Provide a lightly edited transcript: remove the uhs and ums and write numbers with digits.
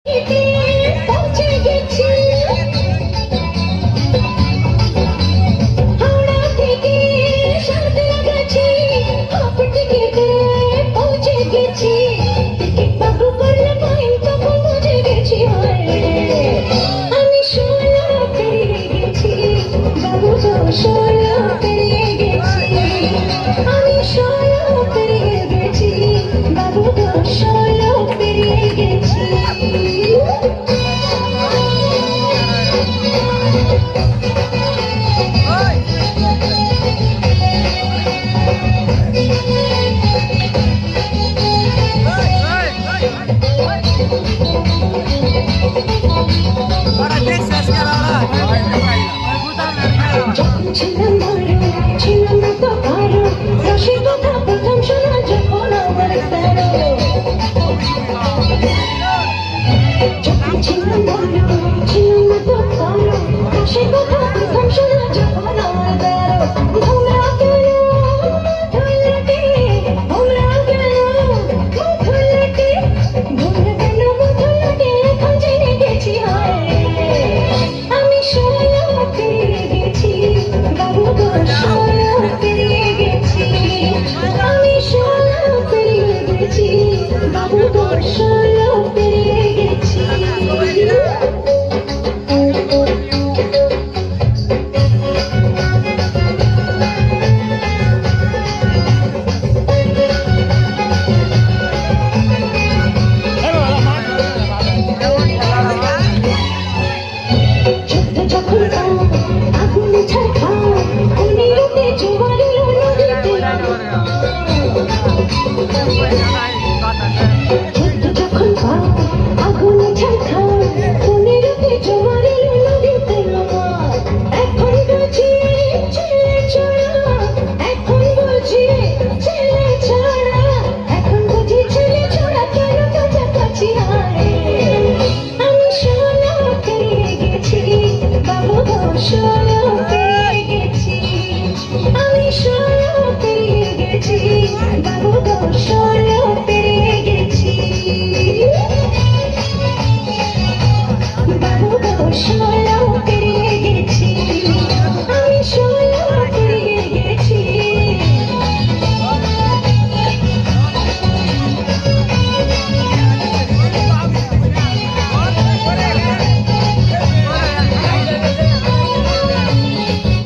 পৌঁছে গেছি হাওড়া থেকে সাঁতরাগাছি হাফ টিকিটে পৌঁছে গেছি টিকিট বাবু করলে মাইল তখন বুঝে গেছি আমি 16 পেরিয়ে গেছি বাবু তো 16 পেরিয়ে গেছি আমি 16 পেরিয়ে গেছি বাবু তো 16 পেরিয়ে গেছি ছিলাম ভালো ছিলাম না তো ভালো রসের কথা প্রথম শোনা যখন আমার তেরো যখন ছিলাম ভালো ছিলাম না তো ভালো রসের কথা প্রথম শোনা যখন আমার তেরো ভোলা গেল ধুলাটে ভোলা গেল ধুলাটে ভোলা গেল ধুলাটে এখন জেনে গেছি আমি 16 পেরিয়ে গেছি বাবু তো 16 পেরিয়ে গেছি আমি 16 পেরিয়ে গেছি বাবু তো 16 পেরিয়ে গেছি যুদ্ধ যখন আগুনে ছাড়া অনিরুদ্ধে জোয়ার এলো নদীতে যুদ্ধ যখন আগুনে ছাড়া অনিরুদ্ধে জোয়ার